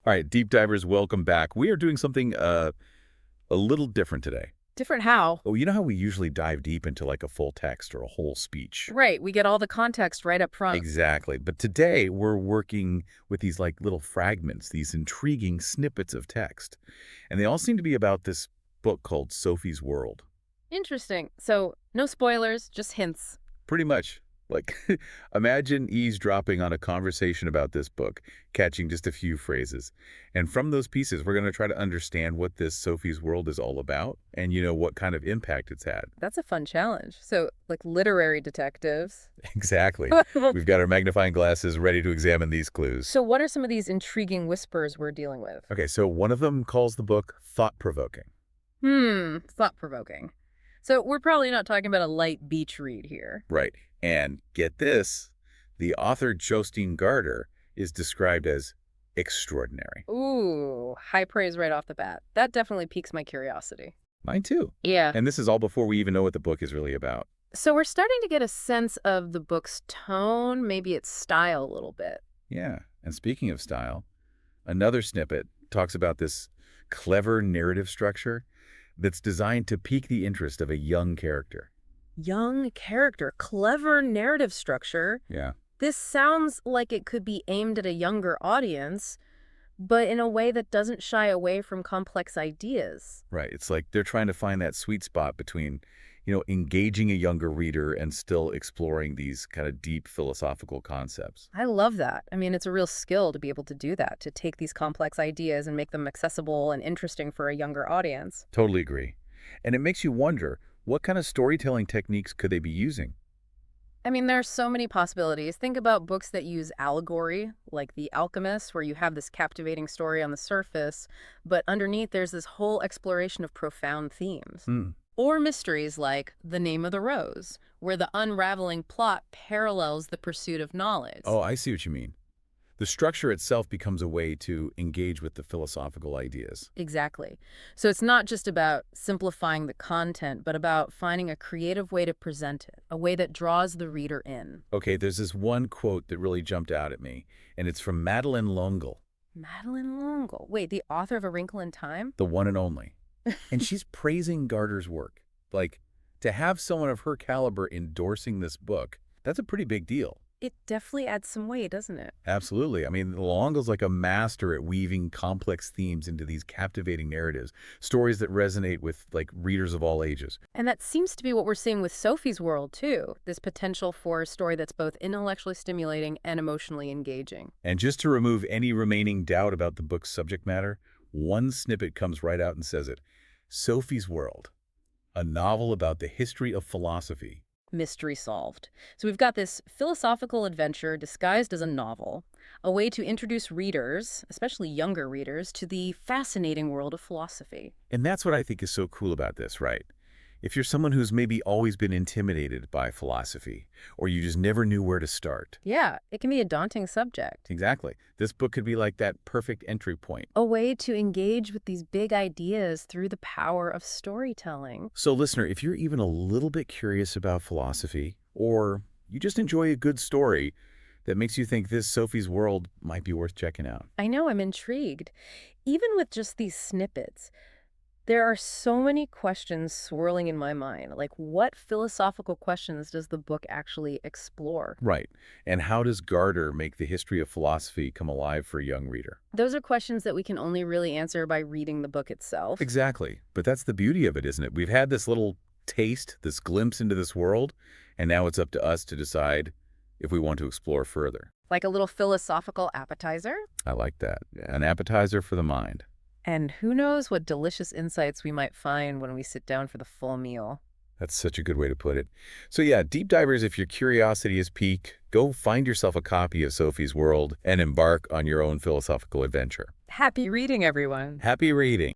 All right, deep divers, welcome back. We are doing something a little different today. Different how? Oh, you know how we usually dive deep into like a full text or a whole speech? Right, we get all the context right up front. Exactly. But today we're working with these like little fragments, these intriguing snippets of text. And they all seem to be about this book called Sophie's World. Interesting. So, no spoilers, just hints. Pretty much. Like, imagine eavesdropping on a conversation about this book, catching just a few phrases. And from those pieces, we're going to try to understand what this Sophie's World is all about and, what kind of impact it's had. That's a fun challenge. So, like literary detectives. Exactly. We've got our magnifying glasses ready to examine these clues. So, what are some of these intriguing whispers we're dealing with? Okay, so one of them calls the book thought-provoking. Thought-provoking. So, we're probably not talking about a light beach read here. Right. And get this, the author Justine Garter is described as extraordinary. Ooh, high praise right off the bat. That definitely piques my curiosity. Mine too. Yeah. And this is all before we even know what the book is really about. So, we're starting to get a sense of the book's tone, maybe its style a little bit. Yeah. And speaking of style, another snippet talks about this clever narrative structure that's designed to pique the interest of a young character. Young character, clever narrative structure. Yeah. This sounds like it could be aimed at a younger audience, but in a way that doesn't shy away from complex ideas. Right. It's like they're trying to find that sweet spot between, engaging a younger reader and still exploring these kind of deep philosophical concepts. I love that. I mean, it's a real skill to be able to do that, to take these complex ideas and make them accessible and interesting for a younger audience. Totally agree. And it makes you wonder, what kind of storytelling techniques could they be using? I mean, there are so many possibilities. Think about books that use allegory, like The Alchemist, where you have this captivating story on the surface, but underneath there's this whole exploration of profound themes. Or mysteries like The Name of the Rose, where the unraveling plot parallels the pursuit of knowledge. Oh, I see what you mean. The structure itself becomes a way to engage with the philosophical ideas. Exactly. So it's not just about simplifying the content, but about finding a creative way to present it, a way that draws the reader in. Okay, there's this one quote that really jumped out at me, and it's from Madeleine L'Engle. Madeleine L'Engle. Wait, the author of A Wrinkle in Time? The one and only. And she's praising Garter's work. Like, to have someone of her caliber endorsing this book, that's a pretty big deal. It definitely adds some weight, doesn't it? Absolutely. I mean, L'Engle's like a master at weaving complex themes into these captivating narratives, stories that resonate with, like, readers of all ages. And that seems to be what we're seeing with Sophie's World, too. This potential for a story that's both intellectually stimulating and emotionally engaging. And just to remove any remaining doubt about the book's subject matter, one snippet comes right out and says it. Sophie's World, a novel about the history of philosophy. Mystery solved. So we've got this philosophical adventure disguised as a novel, a way to introduce readers, especially younger readers, to the fascinating world of philosophy. And that's what I think is so cool about this, right? If you're someone who's maybe always been intimidated by philosophy, or you just never knew where to start. Yeah, it can be a daunting subject. Exactly. This book could be like that perfect entry point. A way to engage with these big ideas through the power of storytelling. So listener, if you're even a little bit curious about philosophy, or you just enjoy a good story that makes you think this Sophie's World might be worth checking out. I know, I'm intrigued. Even with just these snippets, there are so many questions swirling in my mind. Like, what philosophical questions does the book actually explore? Right. And how does Garter make the history of philosophy come alive for a young reader? Those are questions that we can only really answer by reading the book itself. Exactly. But that's the beauty of it, isn't it? We've had this little taste, this glimpse into this world, and now it's up to us to decide if we want to explore further. Like a little philosophical appetizer? I like that. An appetizer for the mind. And who knows what delicious insights we might find when we sit down for the full meal. That's such a good way to put it. So yeah, deep divers, if your curiosity is piqued, go find yourself a copy of Sophie's World and embark on your own philosophical adventure. Happy reading, everyone. Happy reading.